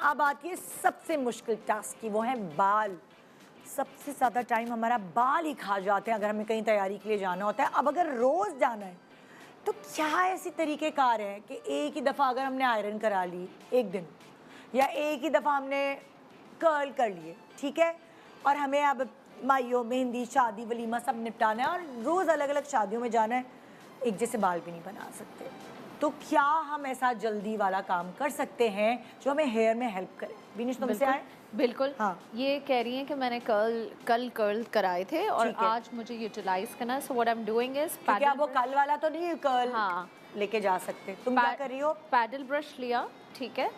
अब आती है सबसे मुश्किल टास्क की, वो है बाल। सबसे ज़्यादा टाइम हमारा बाल ही खा जाते हैं अगर हमें कहीं तैयारी के लिए जाना होता है। अब अगर रोज़ जाना है तो क्या ऐसी तरीक़ेकार है कि एक ही दफ़ा अगर हमने आयरन करा ली एक दिन, या एक ही दफ़ा हमने कर्ल कर लिए, ठीक है, और हमें अब माइयों, मेहंदी, शादी, वलीमा सब निपटाना है और रोज़ अलग अलग शादियों में जाना है, एक जैसे बाल भी नहीं बना सकते। तो क्या हम ऐसा जल्दी वाला काम कर सकते हैं जो हमें हेयर में हेल्प करे? बिनिश, तुमसे आए? बिल्कुल। हाँ, ये कह रही हैं कि मैंने कल कर्ल कराए थे और आज मुझे यूटिलाइज करना है। So what I am doing is क्योंकि आप वो कल वाला तो नहीं कर्ल हाँ लेके जा सकते। तुम क्या कर रही हो? पैडल ब्रश लिया, ठीक है,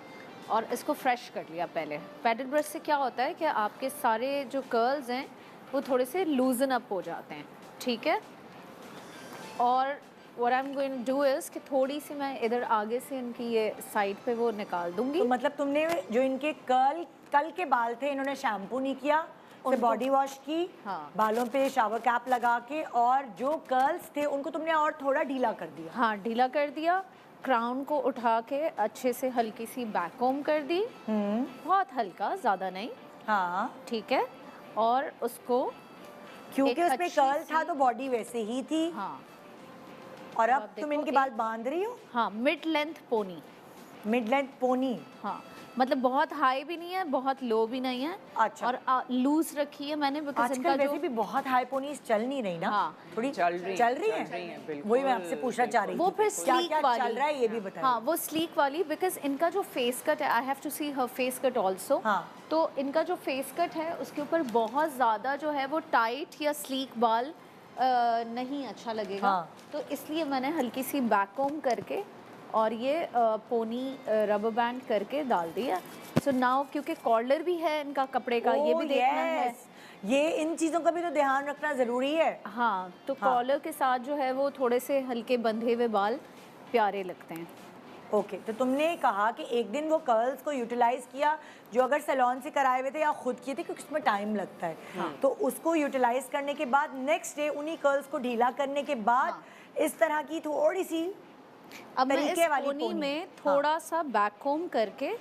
और इसको फ्रेश कर लिया पहले। पैडल ब्रश से क्या होता है कि आपके सारे जो कर्ल्स हैं वो थोड़े से लूजन अप हो जाते हैं, ठीक है। और what I am going to do is कि थोड़ी सी मैं इधर आगे से इनकी ये साइड पे वो निकाल दूंगी। तो मतलब तुमने जो इनके कल के बाल थे, इन्होंने शैम्पू नहीं किया, फिर बॉडी वॉश की, हाँ, बालों पे शावर कैप लगा के, और जो कर्ल्स थे उनको तुमने और थोड़ा ढीला कर दिया। हाँ, ढीला कर दिया। क्राउन को उठा के अच्छे से हल्की सी बैक कोम कर दी, बहुत हल्का, ज़्यादा नहीं, हाँ, ठीक है। और उसको क्योंकि उसमें कर्ल था तो बॉडी वैसे ही थी। हाँ, और अब तुम इनके बाल बांध रही हो? हाँ, mid length pony. Mid length pony? हाँ, मतलब बहुत हाई भी नहीं है, बहुत लो भी नहीं है। अच्छा। और लूज रखी है मैंने बिकॉज इनका वैसे भी बहुत हाई पोनीज चल नहीं रही ना। हाँ, थोड़ी चल रही है। वही मैं आपसे पूछना चाह रही थी। वो फिर स्लीक वाली चल रहा है ये भी बताइए। हाँ, वो स्लीक वाली, बिकॉज इनका जो फेस कट है, I have to see her face cut also. हाँ। तो इनका जो फेस कट है उसके ऊपर बहुत ज़्यादा जो है वो टाइट या स्लीक बाल नहीं अच्छा लगेगा। हाँ। तो इसलिए मैंने हल्की सी बैक कोम करके और ये पोनी रबर बैंड करके डाल दिया। सो नाउ क्योंकि कॉलर भी है इनका कपड़े का, ये भी देखना है, ये इन चीज़ों का भी तो ध्यान रखना ज़रूरी है। हाँ, तो कॉलर के साथ जो है वो थोड़े से हल्के बंधे हुए बाल प्यारे लगते हैं। ओके, तो तुमने कहा कि एक दिन वो कर्ल्स को यूटिलाइज किया जो अगर सैलून से कराए हुए थे या खुद किए थे, क्योंकि उसमें टाइम लगता है। तो उसको यूटिलाइज करने के बाद नेक्स्ट डे उन्हीं कर्ल्स को ढीला करने के बाद इस तरह की थोड़ी सी अब मैं इस पोनी में थोड़ा सा बैक कोम करके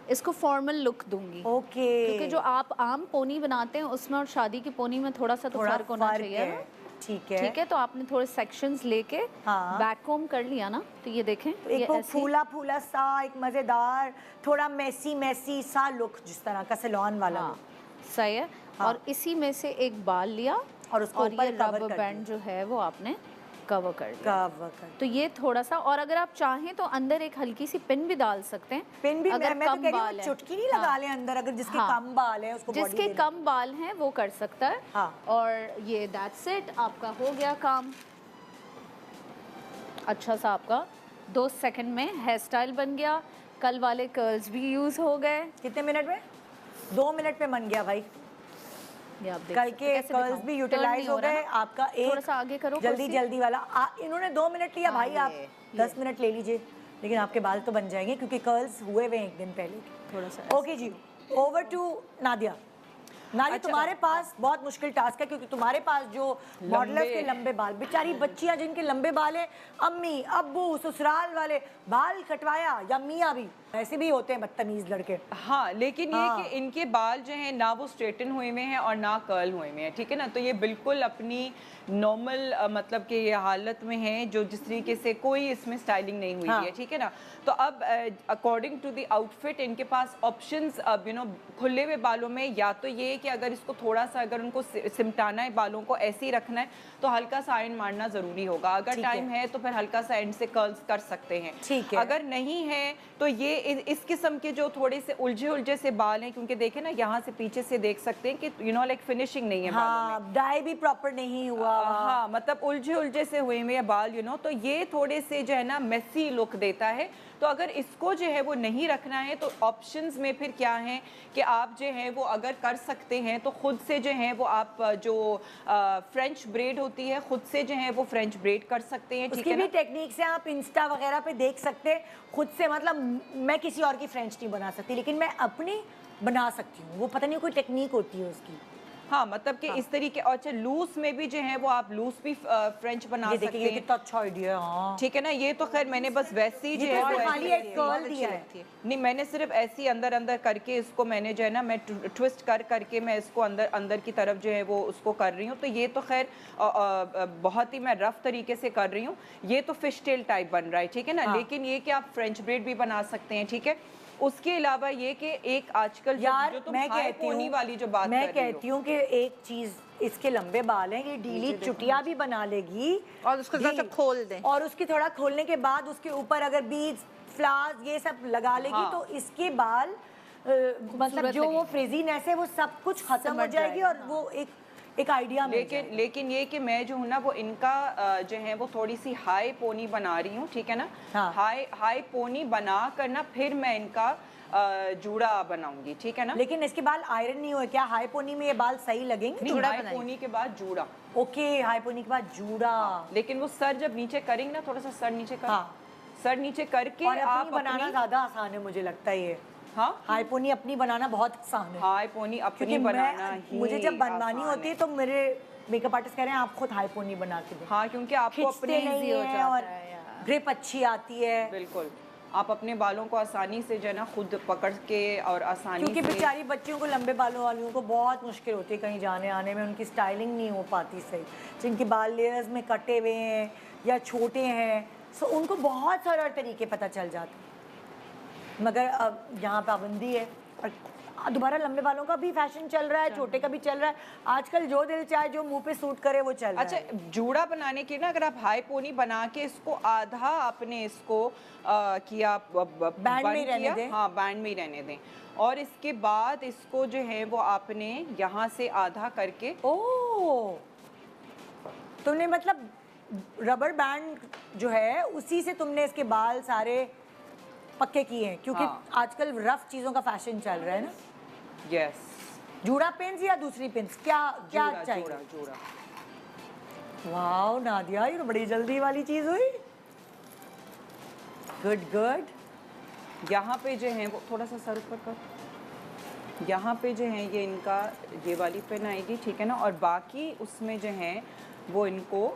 इसको फॉर्मल लुक दूंगी। ओके, क्योंकि जो आप आम पोनी बनाते हैं उसमें और शादी की पोनी में थोड़ा सा तो फर्क होना चाहिए ना। ठीक है, ठीक है। तो आपने थोड़े सेक्शंस लेके बैक कोम कर लिया ना, तो ये देखें, तो एक वो फूला फूला सा, एक मजेदार, थोड़ा मैसी सा लुक, जिस तरह का सैलून वाला सही है। और इसी में से एक बाल लिया और उसको ये रबर बैंड जो है वो आपने कवर कर दिया। तो ये थोड़ा सा, और अगर आप चाहें तो अंदर एक हल्की सी पिन भी डाल सकते हैं। पिन भी अगर मैं तो कह रही हूं चुटकी नहीं लगा लें अंदर, अगर जिसके कम बाल है उसको, जिसके कम बाल हैं वो कर सकता है। और ये दैट्स इट, आपका हो गया काम। अच्छा सा आपका 2 सेकंड में हेयर स्टाइल बन गया। कल वाले कर्ल्स भी यूज हो गए। कितने मिनट में? 2 मिनट में बन गया भाई। कल के कर्ल्स भी यूटिलाइज हो गए। आपका एक थोड़ा सा आगे करो, जल्दी वाला इन्होंने 2 मिनट लिया भाई, आप 10 मिनट ले लीजिए, लेकिन आपके बाल तो बन जाएंगे क्योंकि कर्ल्स हुए हुए एक दिन पहले थोड़ा सा। ओके जी, ओवर टू नादिया। नादिया, तुम्हारे पास बहुत मुश्किल टास्क है क्योंकि तुम्हारे पास जो मॉडलर्स के लंबे बाल, बेचारी बच्चियां जिनके लंबे बाल हैं, अम्मी अब्बू ससुराल वाले बाल कटवाया, या मियाँ भी ऐसे भी होते हैं बदतमीज लड़के। हाँ, लेकिन ये कि इनके बाल जो हैं ना वो स्ट्रेटन हुए हुए हैं और ना कर्ल हुए हुए हैं, ठीक है ना। तो ये बिल्कुल अपनी नॉर्मल मतलब कि ये हालत में है, जो जिस तरीके से कोई इसमें स्टाइलिंग नहीं हुई है, ठीक है ना। तो अब अकॉर्डिंग टू द आउटफिट इनके पास ऑप्शंस अब खुले हुए बालों में, या तो ये कि अगर इसको थोड़ा सा अगर उनको सिमटाना है, बालों को ऐसे ही रखना है, तो हल्का सा आयरन मारना ज़रूरी होगा। अगर टाइम है तो फिर हल्का सा एंड से कर्ल्स कर सकते हैं, ठीक है। अगर नहीं है तो ये इस किस्म के जो थोड़े से उलझे से बाल हैं, क्योंकि देखें ना यहाँ से पीछे से देख सकते हैं कि लाइक फिनिशिंग नहीं है बालों में, डाई भी प्रॉपर नहीं हुआ। हाँ, मतलब उलझे से हुए हुए बाल तो ये थोड़े से जो है ना मेसी लुक देता है। तो अगर इसको जो है वो नहीं रखना है तो ऑप्शंस में फिर क्या है कि आप जो है वो अगर कर सकते हैं तो खुद से जो है वो आप जो फ्रेंच ब्रेड होती है, खुद से जो है वो फ्रेंच ब्रेड कर सकते हैं, ठीक है ना। उसकी भी टेक्निक से आप इंस्टा वगैरह पे देख सकते हैं खुद से। मतलब मैं किसी और की फ्रेंच नहीं बना सकती, लेकिन मैं अपनी बना सकती हूँ। वो पता नहीं कोई टेक्निक होती है उसकी। हाँ मतलब कि इस तरीके, और अच्छा लूज में भी जो है वो आप लूज भी फ्रेंच बना ये सकते देखिए ये हैं, कितना अच्छा आइडिया है। हाँ ठीक है ना। ये तो खैर मैंने बस वैसे ही जो ये है तो वो सिर्फ खाली ऐसे- एक कर्ल दिया है। नहीं, मैंने सिर्फ ऐसे ही अंदर अंदर करके इसको मैंने जो है ना, मैं ट्विस्ट कर करके मैं इसको अंदर अंदर की तरफ जो है वो उसको कर रही हूँ। तो ये तो खैर बहुत ही मैं रफ तरीके से कर रही हूँ। ये तो फिश टेल टाइप बन रहा है, ठीक है ना। हाँ। लेकिन ये कि आप फ्रेंच ब्रेड भी बना सकते हैं, ठीक है। उसके अलावा ये कि एक आजकल यार जो तुम मैं हाई कहती पोनी हूँ, वाली जो बात मैं कर रही हो, कहती हूँ कि एक चीज, इसके लंबे बाल हैं, ये ढीली चुटिया भी बना लेगी और उसको थोड़ा सा ढील- खोल दें। और उसकी थोड़ा खोलने के बाद उसके ऊपर अगर बीज फ्लावर्स ये सब लगा लेगी हाँ। तो इसके बाल मतलब जो वो लगेंगे। फ्रिजीनेस है वो सब कुछ खत्म हो समझ जाएगी जाएगा, और वो एक आइडिया मिल लेकिन जाएगा। लेकिन ये कि मैं जो हूँ ना वो इनका जो है वो थोड़ी सी हाई पोनी बना रही हूँ, ठीक है ना। हाँ। हाई पोनी बना कर ना फिर मैं इनका जूड़ा बनाऊंगी, ठीक है ना। लेकिन इसके बाल आयरन नहीं हुए क्या? हाई पोनी में ये बाल सही लगेंगे? नहीं, जूड़ा हाई बनाएंगे। पोनी के बाद जूड़ा, ओके, हाई पोनी के बाद जूड़ा। लेकिन वो सर जब नीचे करेंगे ना, थोड़ा सा सर नीचे कर, हाँ। सर नीचे करके और आप अपनी बनाना ज्यादा आसान है मुझे लगता है ये। हाँ हाई पोनी अपनी बनाना बहुत आसान है। हाई पोनी अपनी क्योंकि बनाना ही मुझे जब बनवानी आसान होती है तो मेरे मेकअप आर्टिस्ट कह रहे हैं आप खुद हाई पोनी बना के दो। हाँ, क्योंकि आपको खिंचते अपनी नहीं हो है जाता और है यार। ग्रिप अच्छी आती है। बिल्कुल आप अपने बालों को आसानी से जो है ना खुद पकड़ के और आसानी क्योंकि से, बेचारी बच्चियों को, लंबे बालों वालियों को बहुत मुश्किल होती है कहीं जाने आने में, उनकी स्टाइलिंग नहीं हो पाती सही, जिनके बाल लेयर्स में कटे हुए हैं या छोटे हैं, सो उनको बहुत सारे तरीके पता चल जाते हैं। मगर अब यहाँ पाबंदी है और दोबारा लंबे बालों का भी फैशन चल रहा है, छोटे का भी चल रहा है आजकल, जो दिल चाहे जो मुंह पे सूट करे वो चल रहा अच्छा है। जूड़ा बनाने के ना, अगर आप हाई पोनी बना के इसको आधा आपने इसको किया बैंड में ही रहने दें। हाँ बैंड में ही रहने दें, और इसके बाद इसको जो है वो आपने यहाँ से आधा करके, ओह, तुमने मतलब रबर बैंड जो है उसी से तुमने इसके बाल सारे पक्के किए हैं, क्योंकि हाँ। आजकल रफ चीजों का फैशन चल रहा है ना। यस, जूड़ा पिन्स या दूसरी पिन्स, क्या क्या जूड़ा चाहिए? जूड़ा जूड़ा। वाओ नादिया, ये तो बड़ी जल्दी वाली चीज हुई। Good good. यहाँ पे जो है वो थोड़ा सा सर ऊपर कर, यहाँ पे जो है ये इनका ये वाली पिन आएगी, ठीक है ना। और बाकी उसमें जो है वो इनको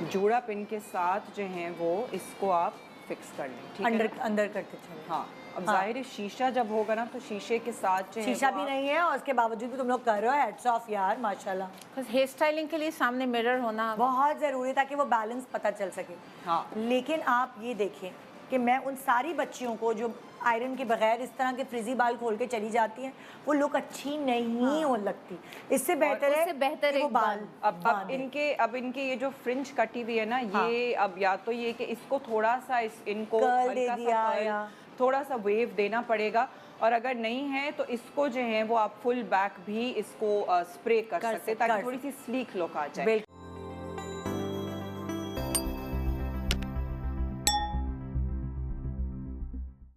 जूड़ा पिन के साथ जो है वो इसको आप फिक्स कर लें, ठीक है अंदर ना? अंदर करते चले। हाँ, अब हाँ। जाहिर है शीशा जब होगा ना तो शीशे के साथ जो है शीशा वो भी आप- नहीं है और उसके बावजूद भी तुम लोग कर रहे हो, हेड्स ऑफ यार, माशाल्लाह। बस हेयर स्टाइलिंग के लिए सामने मिरर होना बहुत ज़रूरी है ताकि वो बैलेंस पता चल सके। हाँ। लेकिन आप ये देखें कि मैं उन सारी बच्चियों को जो आयरन के बगैर इस तरह के फ्रिजी बाल खोल के चली जाती हैं, वो लुक अच्छी नहीं हो लगती। इससे बेहतर है उससे बेहतर कि वो एक बाल अब इनके ये जो फ्रिंज कटी हुई है ना, ये अब या तो ये कि इसको थोड़ा सा इनको Curl दे हल्का सा दिया curl, या- थोड़ा सा वेव देना पड़ेगा, और अगर नहीं है तो इसको जो है वो आप फुल बैक भी इसको स्प्रे कर सकते हैं ताकि कर थोड़ी सी स्लीक लुक आ जाए। बिल्कुल।